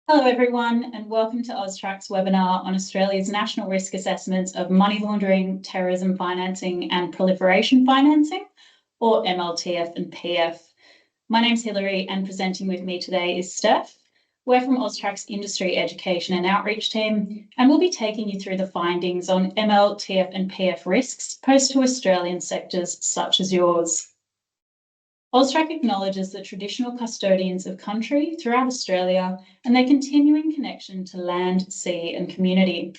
Hello everyone and welcome to AUSTRAC's webinar on Australia's national risk assessments of money laundering, terrorism financing and proliferation financing, or MLTF and PF. My name's Hilary and presenting with me today is Steph. We're from AUSTRAC's Industry Education and Outreach team and we'll be taking you through the findings on MLTF and PF risks posed to Australian sectors such as yours. AUSTRAC acknowledges the traditional custodians of country throughout Australia and their continuing connection to land, sea and community.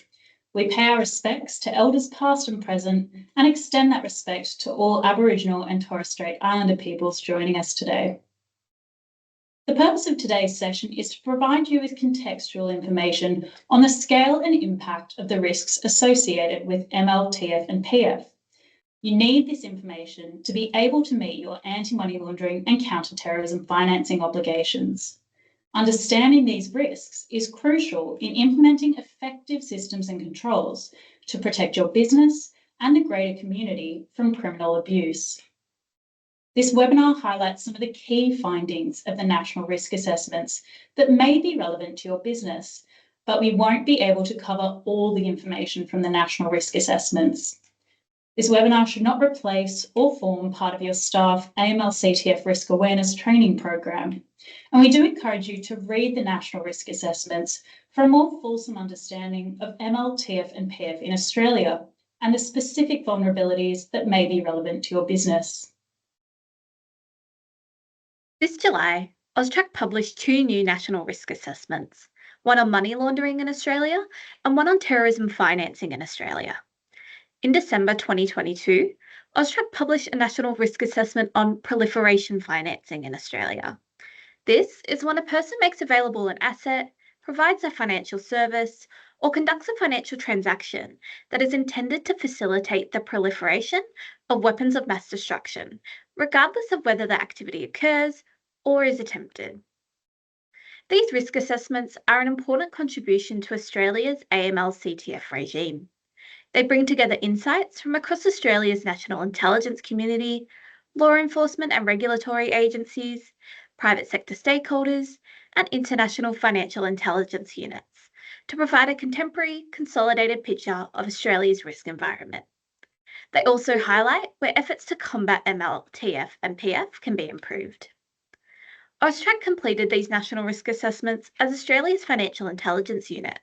We pay our respects to elders past and present and extend that respect to all Aboriginal and Torres Strait Islander peoples joining us today. The purpose of today's session is to provide you with contextual information on the scale and impact of the risks associated with MLTF and PF. You need this information to be able to meet your anti-money laundering and counter-terrorism financing obligations. Understanding these risks is crucial in implementing effective systems and controls to protect your business and the greater community from criminal abuse. This webinar highlights some of the key findings of the national risk assessments that may be relevant to your business, but we won't be able to cover all the information from the national risk assessments. This webinar should not replace or form part of your staff AML-CTF risk awareness training program. And we do encourage you to read the national risk assessments for a more fulsome understanding of MLTF and PF in Australia and the specific vulnerabilities that may be relevant to your business. This July, AUSTRAC published two new national risk assessments, one on money laundering in Australia and one on terrorism financing in Australia. In December 2022, AUSTRAC published a national risk assessment on proliferation financing in Australia. This is when a person makes available an asset, provides a financial service, or conducts a financial transaction that is intended to facilitate the proliferation of weapons of mass destruction, regardless of whether the activity occurs or is attempted. These risk assessments are an important contribution to Australia's AML-CTF regime. They bring together insights from across Australia's national intelligence community, law enforcement and regulatory agencies, private sector stakeholders, and international financial intelligence units to provide a contemporary, consolidated picture of Australia's risk environment. They also highlight where efforts to combat MLTF and PF can be improved. AUSTRAC completed these national risk assessments as Australia's financial intelligence unit.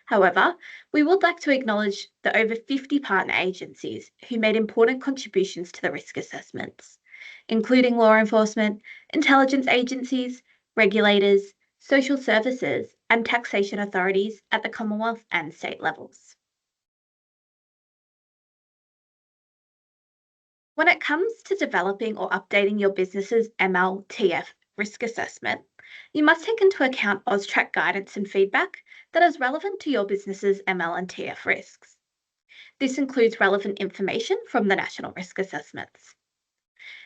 However, we would like to acknowledge the over 50 partner agencies who made important contributions to the risk assessments, including law enforcement, intelligence agencies, regulators, social services, and taxation authorities at the Commonwealth and state levels. When it comes to developing or updating your business's MLTF risk assessment, you must take into account AUSTRAC guidance and feedback that is relevant to your business's ML and TF risks. This includes relevant information from the national risk assessments.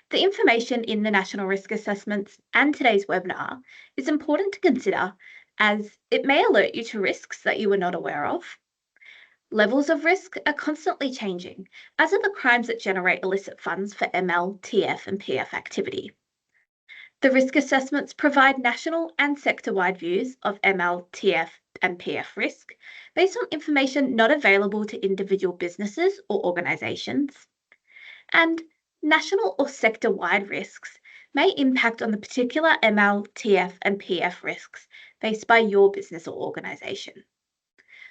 The information in the national risk assessments and today's webinar is important to consider as it may alert you to risks that you were not aware of. Levels of risk are constantly changing, as are the crimes that generate illicit funds for ML, TF and PF activity. The risk assessments provide national and sector-wide views of ML, TF and PF risk based on information not available to individual businesses or organisations. And national or sector-wide risks may impact on the particular ML, TF and PF risks faced by your business or organisation.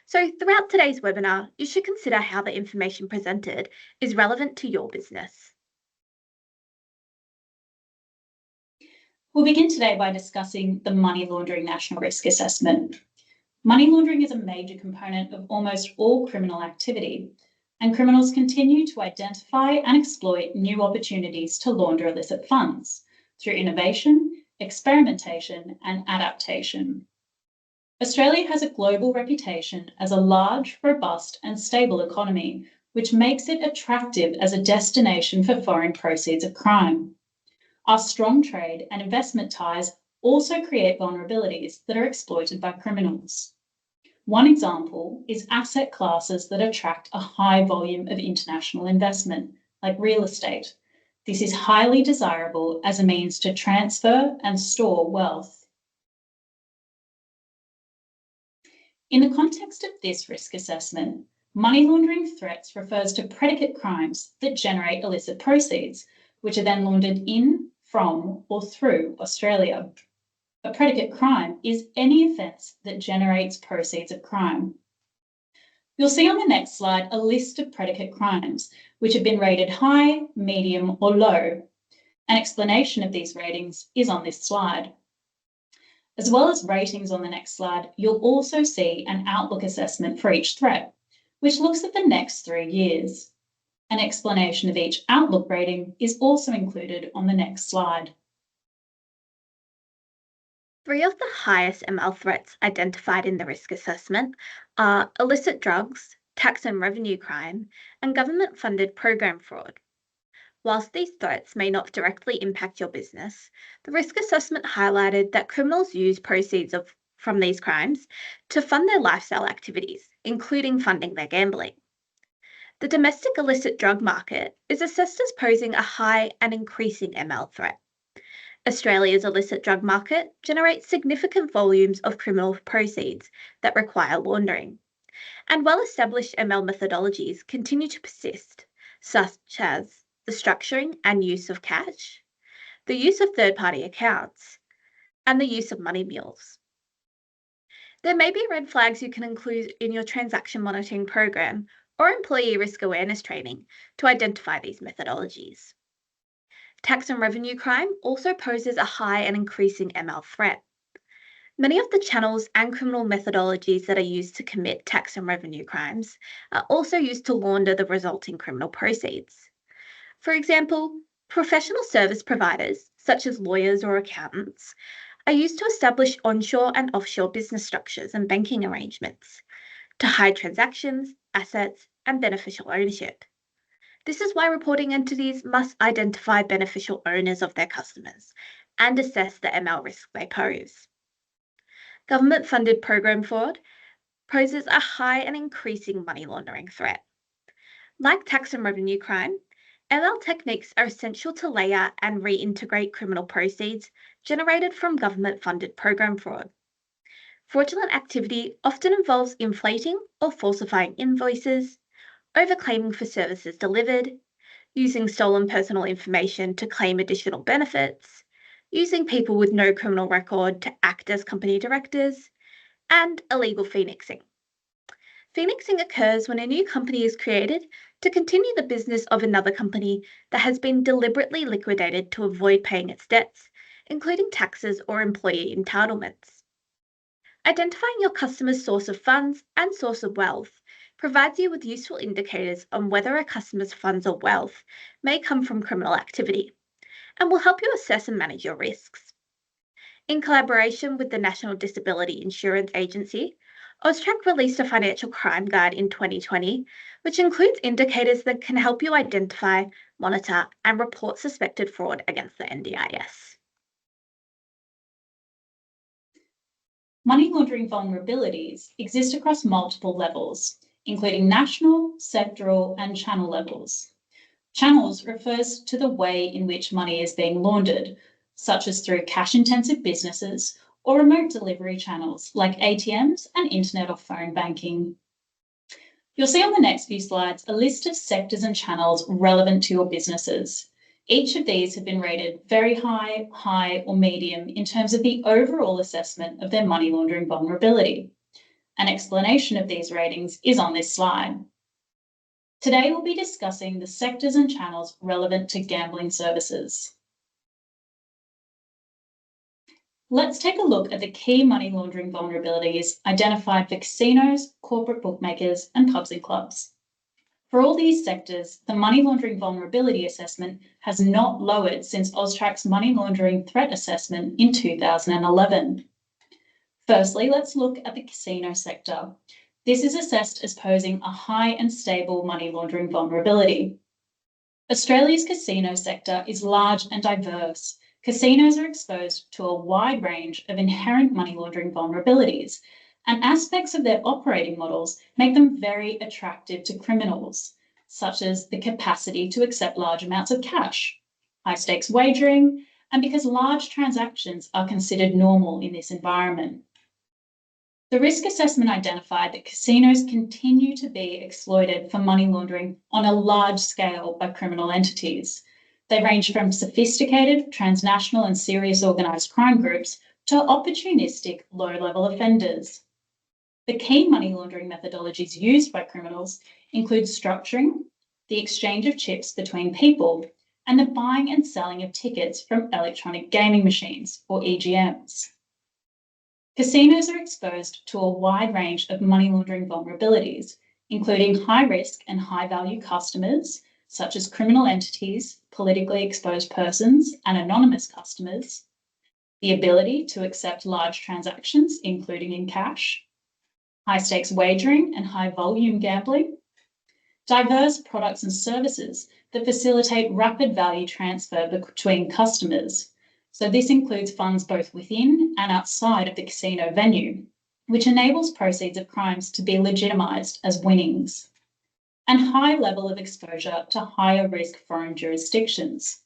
So throughout today's webinar, you should consider how the information presented is relevant to your business. We'll begin today by discussing the Money Laundering National Risk Assessment. Money laundering is a major component of almost all criminal activity, and criminals continue to identify and exploit new opportunities to launder illicit funds through innovation, experimentation, and adaptation. Australia has a global reputation as a large, robust, and stable economy, which makes it attractive as a destination for foreign proceeds of crime. Our strong trade and investment ties also create vulnerabilities that are exploited by criminals. One example is asset classes that attract a high volume of international investment, like real estate. This is highly desirable as a means to transfer and store wealth. In the context of this risk assessment, money laundering threats refers to predicate crimes that generate illicit proceeds, which are then laundered in, from, or through Australia. A predicate crime is any offence that generates proceeds of crime. You'll see on the next slide a list of predicate crimes, which have been rated high, medium, or low. An explanation of these ratings is on this slide. As well as ratings on the next slide, you'll also see an outlook assessment for each threat, which looks at the next 3 years. An explanation of each outlook rating is also included on the next slide. 3 of the highest ML threats identified in the risk assessment are illicit drugs, tax and revenue crime, and government-funded program fraud. Whilst these threats may not directly impact your business, the risk assessment highlighted that criminals use proceeds from these crimes to fund their lifestyle activities, including funding their gambling. The domestic illicit drug market is assessed as posing a high and increasing ML threat. Australia's illicit drug market generates significant volumes of criminal proceeds that require laundering, and well-established ML methodologies continue to persist, such as the structuring and use of cash, the use of third-party accounts, and the use of money mules. There may be red flags you can include in your transaction monitoring program or employee risk awareness training to identify these methodologies. Tax and revenue crime also poses a high and increasing ML threat. Many of the channels and criminal methodologies that are used to commit tax and revenue crimes are also used to launder the resulting criminal proceeds. For example, professional service providers, such as lawyers or accountants, are used to establish onshore and offshore business structures and banking arrangements to hide transactions, assets, and beneficial ownership. This is why reporting entities must identify beneficial owners of their customers and assess the ML risk they pose. Government-funded program fraud poses a high and increasing money laundering threat. Like tax and revenue crime, ML techniques are essential to layer and reintegrate criminal proceeds generated from government-funded program fraud. Fraudulent activity often involves inflating or falsifying invoices, overclaiming for services delivered, using stolen personal information to claim additional benefits, using people with no criminal record to act as company directors, and illegal phoenixing. Phoenixing occurs when a new company is created to continue the business of another company that has been deliberately liquidated to avoid paying its debts, including taxes or employee entitlements. Identifying your customer's source of funds and source of wealth provides you with useful indicators on whether a customer's funds or wealth may come from criminal activity, and will help you assess and manage your risks. In collaboration with the National Disability Insurance Agency, AUSTRAC released a financial crime guide in 2020, which includes indicators that can help you identify, monitor, and report suspected fraud against the NDIS. Money laundering vulnerabilities exist across multiple levels, including national, sectoral, and channel levels. Channels refers to the way in which money is being laundered, such as through cash-intensive businesses or remote delivery channels like ATMs and internet or phone banking. You'll see on the next few slides a list of sectors and channels relevant to your businesses. Each of these have been rated very high, high, or medium in terms of the overall assessment of their money laundering vulnerability. An explanation of these ratings is on this slide. Today, we'll be discussing the sectors and channels relevant to gambling services. Let's take a look at the key money laundering vulnerabilities identified for casinos, corporate bookmakers, and pubs and clubs. For all these sectors, the money laundering vulnerability assessment has not lowered since AUSTRAC's money laundering threat assessment in 2011. Firstly, let's look at the casino sector. This is assessed as posing a high and stable money laundering vulnerability. Australia's casino sector is large and diverse. Casinos are exposed to a wide range of inherent money laundering vulnerabilities, and aspects of their operating models make them very attractive to criminals, such as the capacity to accept large amounts of cash, high-stakes wagering, and because large transactions are considered normal in this environment. The risk assessment identified that casinos continue to be exploited for money laundering on a large scale by criminal entities. They range from sophisticated, transnational, and serious organised crime groups to opportunistic, low-level offenders. The key money laundering methodologies used by criminals include structuring, the exchange of chips between people, and the buying and selling of tickets from electronic gaming machines, or EGMs. Casinos are exposed to a wide range of money laundering vulnerabilities, including high risk and high value customers, such as criminal entities, politically exposed persons, and anonymous customers, the ability to accept large transactions, including in cash, high stakes wagering and high volume gambling, diverse products and services that facilitate rapid value transfer between customers. So this includes funds both within and outside of the casino venue, which enables proceeds of crimes to be legitimised as winnings, and high level of exposure to higher risk foreign jurisdictions.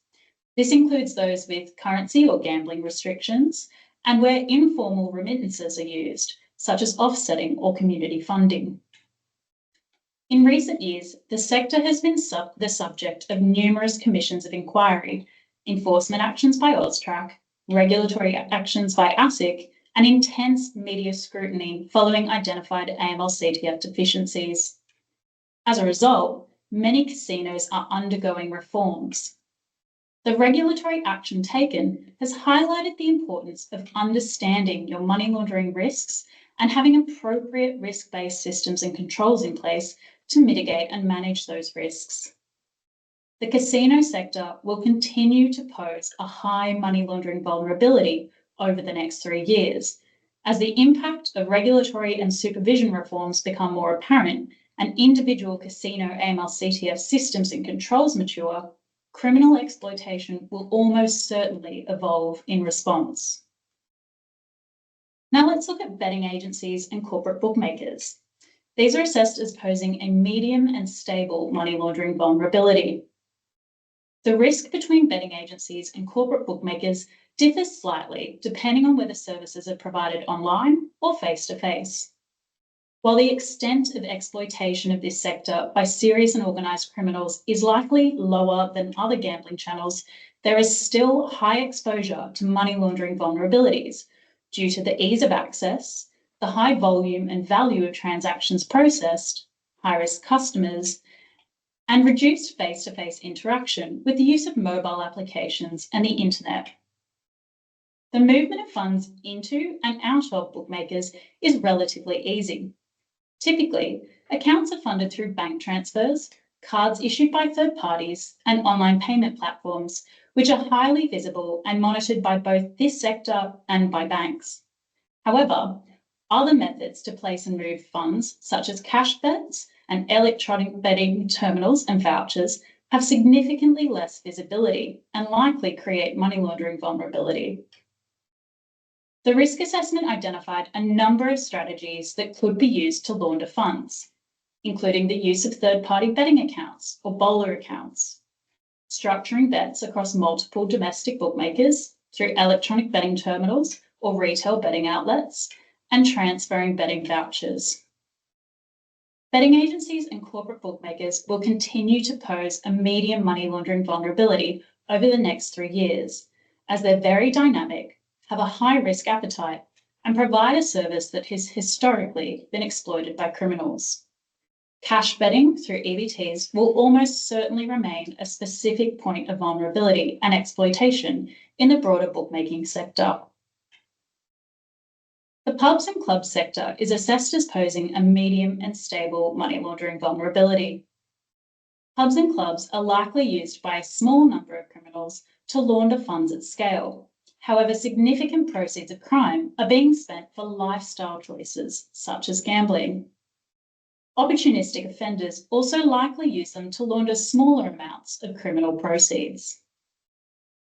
This includes those with currency or gambling restrictions and where informal remittances are used, such as offsetting or community funding. In recent years, the sector has been the subject of numerous commissions of inquiry, enforcement actions by AUSTRAC, regulatory actions by ASIC, and intense media scrutiny following identified AML-CTF deficiencies. As a result, many casinos are undergoing reforms. The regulatory action taken has highlighted the importance of understanding your money laundering risks and having appropriate risk-based systems and controls in place to mitigate and manage those risks. The casino sector will continue to pose a high money laundering vulnerability over the next 3 years, as the impact of regulatory and supervision reforms become more apparent and individual casino AML-CTF systems and controls mature. Criminal exploitation will almost certainly evolve in response. Now let's look at betting agencies and corporate bookmakers. These are assessed as posing a medium and stable money laundering vulnerability. The risk between betting agencies and corporate bookmakers differs slightly depending on whether services are provided online or face-to-face. While the extent of exploitation of this sector by serious and organised criminals is likely lower than other gambling channels, there is still high exposure to money laundering vulnerabilities due to the ease of access, the high volume and value of transactions processed, high-risk customers, and reduced face-to-face interaction with the use of mobile applications and the internet. The movement of funds into and out of bookmakers is relatively easy. Typically, accounts are funded through bank transfers, cards issued by third parties, and online payment platforms, which are highly visible and monitored by both this sector and by banks. However, other methods to place and move funds, such as cash bets and electronic betting terminals and vouchers, have significantly less visibility and likely create money laundering vulnerability. The risk assessment identified a number of strategies that could be used to launder funds, including the use of third-party betting accounts or bowler accounts, structuring bets across multiple domestic bookmakers through electronic betting terminals or retail betting outlets, and transferring betting vouchers. Betting agencies and corporate bookmakers will continue to pose a medium money laundering vulnerability over the next 3 years, as they're very dynamic, have a high risk appetite, and provide a service that has historically been exploited by criminals. Cash betting through EBTs will almost certainly remain a specific point of vulnerability and exploitation in the broader bookmaking sector. The pubs and clubs sector is assessed as posing a medium and stable money laundering vulnerability. Pubs and clubs are likely used by a small number of criminals to launder funds at scale. However, significant proceeds of crime are being spent for lifestyle choices, such as gambling. Opportunistic offenders also likely use them to launder smaller amounts of criminal proceeds.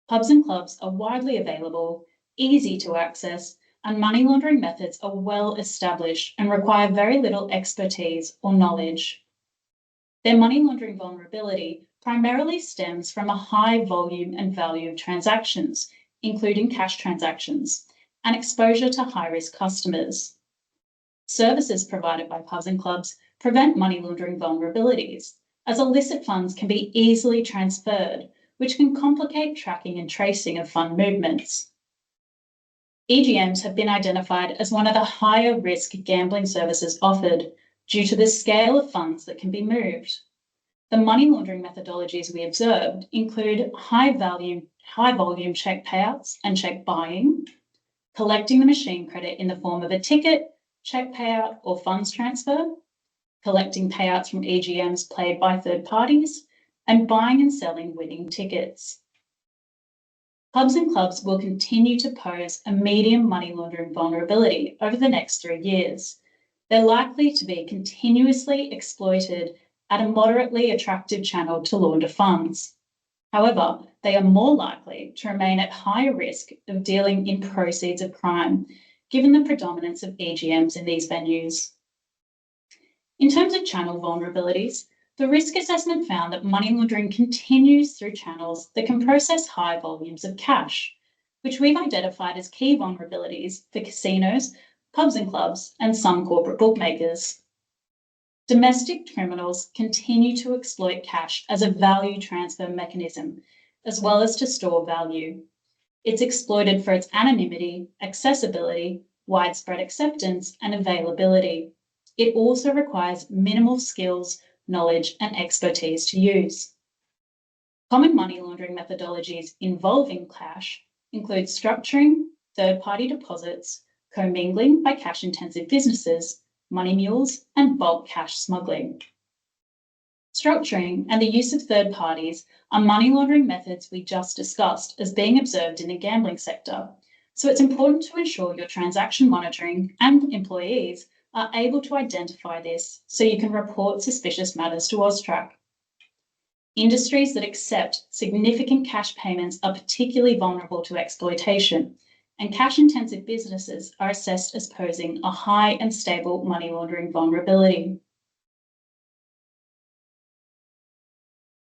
Pubs and clubs are widely available, easy to access, and money laundering methods are well established and require very little expertise or knowledge. Their money laundering vulnerability primarily stems from a high volume and value of transactions, including cash transactions, and exposure to high-risk customers. Services provided by pubs and clubs prevent money laundering vulnerabilities, as illicit funds can be easily transferred, which can complicate tracking and tracing of fund movements. EGMs have been identified as one of the higher risk gambling services offered due to the scale of funds that can be moved. The money laundering methodologies we observed include high volume check payouts and check buying, collecting the machine credit in the form of a ticket, check payout, or funds transfer, collecting payouts from EGMs played by third parties, and buying and selling winning tickets. Pubs and clubs will continue to pose a medium money laundering vulnerability over the next 3 years. They're likely to be continuously exploited at a moderately attractive channel to launder funds. However, they are more likely to remain at higher risk of dealing in proceeds of crime, given the predominance of EGMs in these venues. In terms of channel vulnerabilities, the risk assessment found that money laundering continues through channels that can process high volumes of cash, which we've identified as key vulnerabilities for casinos, pubs and clubs, and some corporate bookmakers. Domestic criminals continue to exploit cash as a value transfer mechanism, as well as to store value. It's exploited for its anonymity, accessibility, widespread acceptance, and availability. It also requires minimal skills, knowledge, and expertise to use. Common money laundering methodologies involving cash include structuring, third-party deposits, commingling by cash-intensive businesses, money mules, and bulk cash smuggling. Structuring and the use of third parties are money laundering methods we just discussed as being observed in the gambling sector, so it's important to ensure your transaction monitoring and employees are able to identify this so you can report suspicious matters to AUSTRAC. Industries that accept significant cash payments are particularly vulnerable to exploitation, and cash-intensive businesses are assessed as posing a high and stable money laundering vulnerability.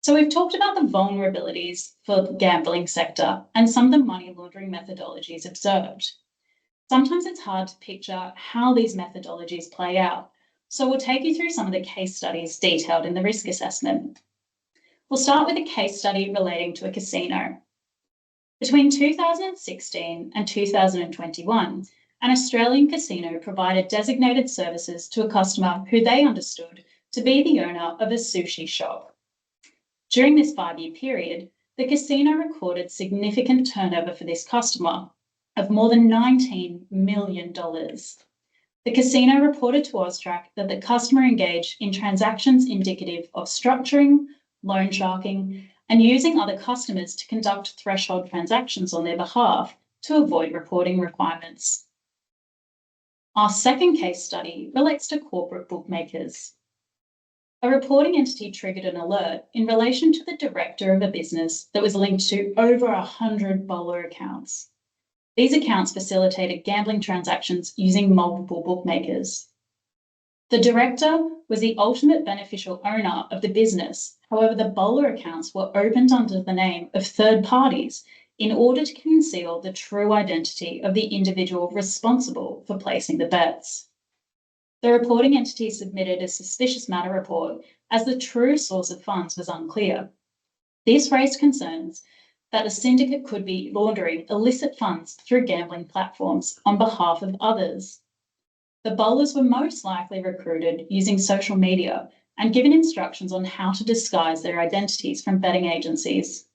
So we've talked about the vulnerabilities for the gambling sector and some of the money laundering methodologies observed. Sometimes it's hard to picture how these methodologies play out, so we'll take you through some of the case studies detailed in the risk assessment. We'll start with a case study relating to a casino. Between 2016 and 2021, an Australian casino provided designated services to a customer who they understood to be the owner of a sushi shop. During this 5-year period, the casino recorded significant turnover for this customer of more than $19 million. The casino reported to AUSTRAC that the customer engaged in transactions indicative of structuring, loan sharking, and using other customers to conduct threshold transactions on their behalf to avoid reporting requirements. Our second case study relates to corporate bookmakers. A reporting entity triggered an alert in relation to the director of a business that was linked to over 100 bowler accounts. These accounts facilitated gambling transactions using multiple bookmakers. The director was the ultimate beneficial owner of the business. However, the bowler accounts were opened under the name of third parties in order to conceal the true identity of the individual responsible for placing the bets. The reporting entity submitted a suspicious matter report as the true source of funds was unclear. This raised concerns that the syndicate could be laundering illicit funds through gambling platforms on behalf of others. The bowlers were most likely recruited using social media and given instructions on how to disguise their identities from betting agencies.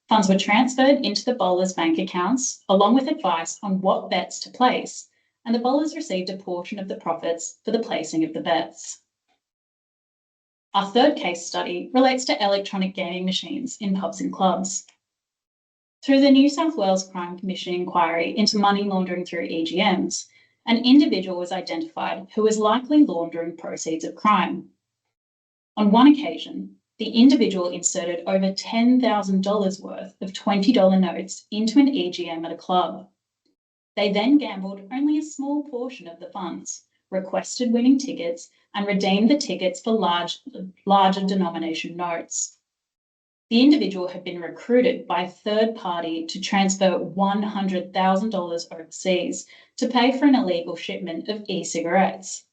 Funds were transferred into the bowlers' bank accounts, along with advice on what bets to place, and the bowlers received a portion of the profits for the placing of the bets. Our third case study relates to electronic gaming machines in pubs and clubs. Through the New South Wales Crime Commission inquiry into money laundering through EGMs, an individual was identified who was likely laundering proceeds of crime. On one occasion, the individual inserted over $10,000 worth of $20 notes into an EGM at a club. They then gambled only a small portion of the funds, requested winning tickets, and redeemed the tickets for larger denomination notes. The individual had been recruited by a third party to transfer $100,000 overseas to pay for an illegal shipment of e-cigarettes.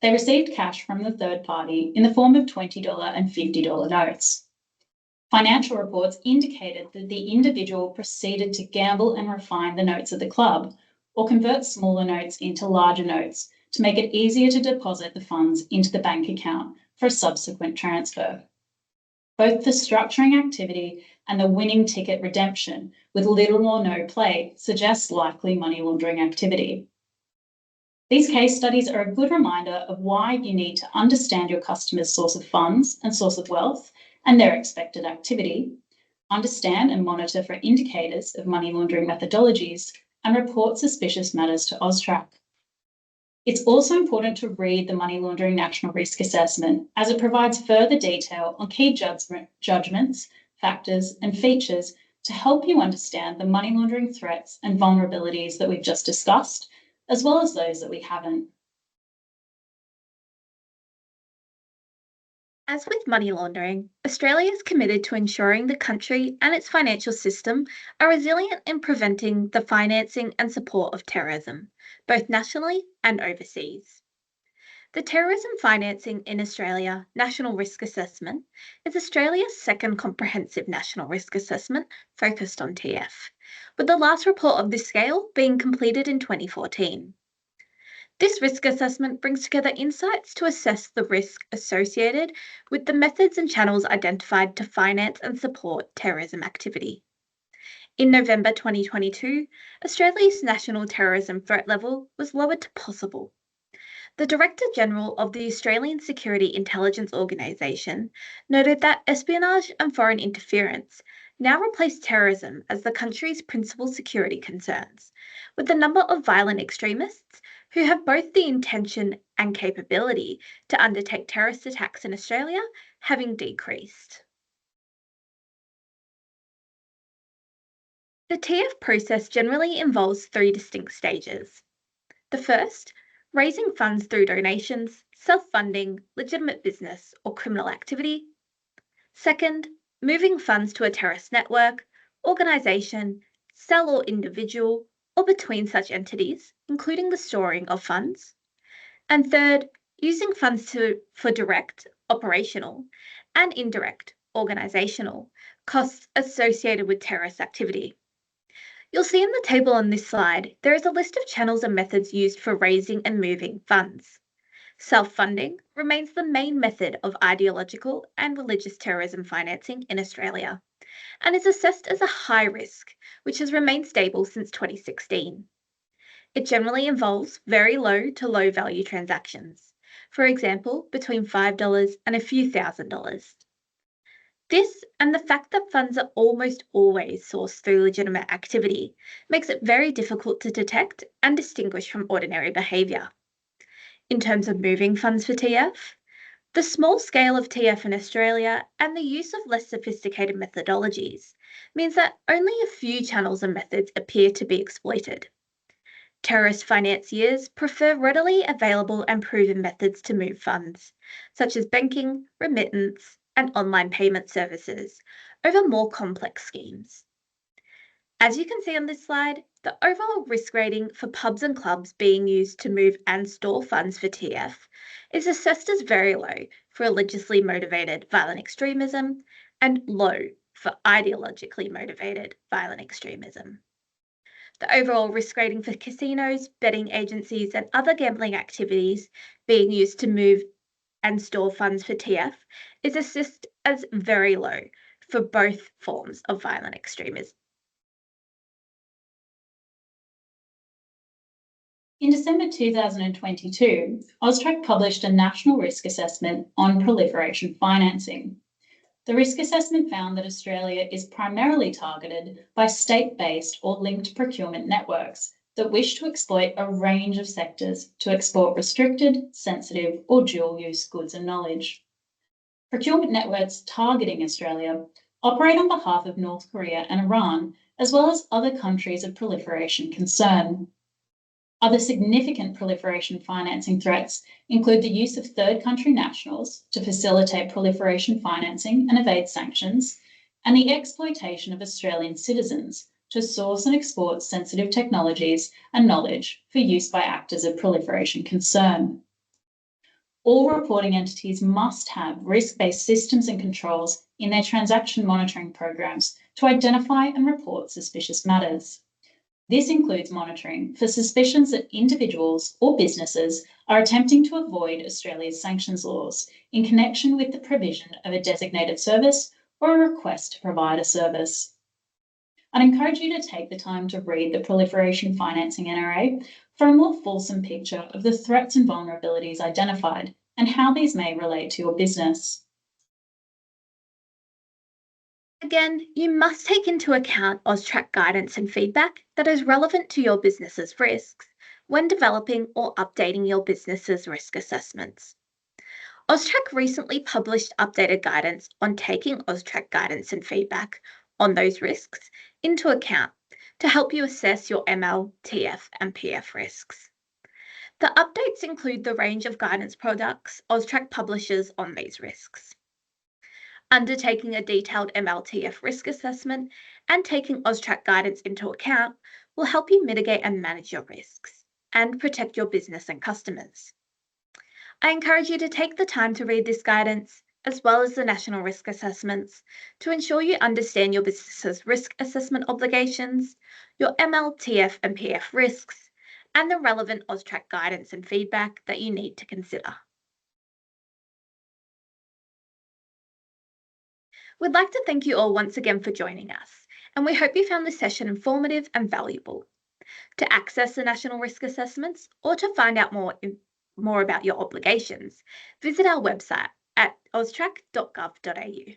They received cash from the third party in the form of $20 and $50 notes. Financial reports indicated that the individual proceeded to gamble and refine the notes of the club, or convert smaller notes into larger notes to make it easier to deposit the funds into the bank account for a subsequent transfer. Both the structuring activity and the winning ticket redemption with little or no play suggests likely money laundering activity. These case studies are a good reminder of why you need to understand your customer's source of funds and source of wealth and their expected activity, understand and monitor for indicators of money laundering methodologies, and report suspicious matters to AUSTRAC. It's also important to read the Money Laundering National Risk Assessment, as it provides further detail on key judgments, factors, and features to help you understand the money laundering threats and vulnerabilities that we've just discussed, as well as those that we haven't. As with money laundering, Australia is committed to ensuring the country and its financial system are resilient in preventing the financing and support of terrorism, both nationally and overseas. The Terrorism Financing in Australia National Risk Assessment is Australia's second comprehensive national risk assessment focused on TF, with the last report of this scale being completed in 2014. This risk assessment brings together insights to assess the risk associated with the methods and channels identified to finance and support terrorism activity. In November 2022, Australia's national terrorism threat level was lowered to possible. The Director General of the Australian Security Intelligence Organisation noted that espionage and foreign interference now replace terrorism as the country's principal security concerns, with the number of violent extremists who have both the intention and capability to undertake terrorist attacks in Australia having decreased. The TF process generally involves 3 distinct stages. The first, raising funds through donations, self-funding, legitimate business, or criminal activity. Second, moving funds to a terrorist network, organisation, cell or individual, or between such entities, including the storing of funds. And third, using funds for direct, operational, and indirect, organisational, costs associated with terrorist activity. You'll see in the table on this slide, there is a list of channels and methods used for raising and moving funds. Self-funding remains the main method of ideological and religious terrorism financing in Australia, and is assessed as a high risk, which has remained stable since 2016. It generally involves very low to low value transactions, for example, between $5 and a few $1,000s. This, and the fact that funds are almost always sourced through legitimate activity, makes it very difficult to detect and distinguish from ordinary behaviour. In terms of moving funds for TF, the small scale of TF in Australia and the use of less sophisticated methodologies means that only a few channels and methods appear to be exploited. Terrorist financiers prefer readily available and proven methods to move funds, such as banking, remittance, and online payment services, over more complex schemes. As you can see on this slide, the overall risk rating for pubs and clubs being used to move and store funds for TF is assessed as very low for religiously motivated violent extremism and low for ideologically motivated violent extremism. The overall risk rating for casinos, betting agencies, and other gambling activities being used to move and store funds for TF is assessed as very low for both forms of violent extremism. In December 2022, AUSTRAC published a national risk assessment on proliferation financing. The risk assessment found that Australia is primarily targeted by state-based or linked procurement networks that wish to exploit a range of sectors to export restricted, sensitive, or dual-use goods and knowledge. Procurement networks targeting Australia operate on behalf of North Korea and Iran, as well as other countries of proliferation concern. Other significant proliferation financing threats include the use of third country nationals to facilitate proliferation financing and evade sanctions, and the exploitation of Australian citizens to source and export sensitive technologies and knowledge for use by actors of proliferation concern. All reporting entities must have risk-based systems and controls in their transaction monitoring programs to identify and report suspicious matters. This includes monitoring for suspicions that individuals or businesses are attempting to avoid Australia's sanctions laws in connection with the provision of a designated service or a request to provide a service. I'd encourage you to take the time to read the Proliferation Financing NRA for a more fulsome picture of the threats and vulnerabilities identified and how these may relate to your business. Again, you must take into account AUSTRAC guidance and feedback that is relevant to your business's risks when developing or updating your business's risk assessments. AUSTRAC recently published updated guidance on taking AUSTRAC guidance and feedback on those risks into account to help you assess your ML, TF, and PF risks. The updates include the range of guidance products AUSTRAC publishes on these risks. Undertaking a detailed MLTF risk assessment and taking AUSTRAC guidance into account will help you mitigate and manage your risks and protect your business and customers. I encourage you to take the time to read this guidance, as well as the national risk assessments, to ensure you understand your business's risk assessment obligations, your ML, TF, and PF risks, and the relevant AUSTRAC guidance and feedback that you need to consider. We'd like to thank you all once again for joining us, and we hope you found this session informative and valuable. To access the national risk assessments or to find out more about your obligations, visit our website at austrac.gov.au.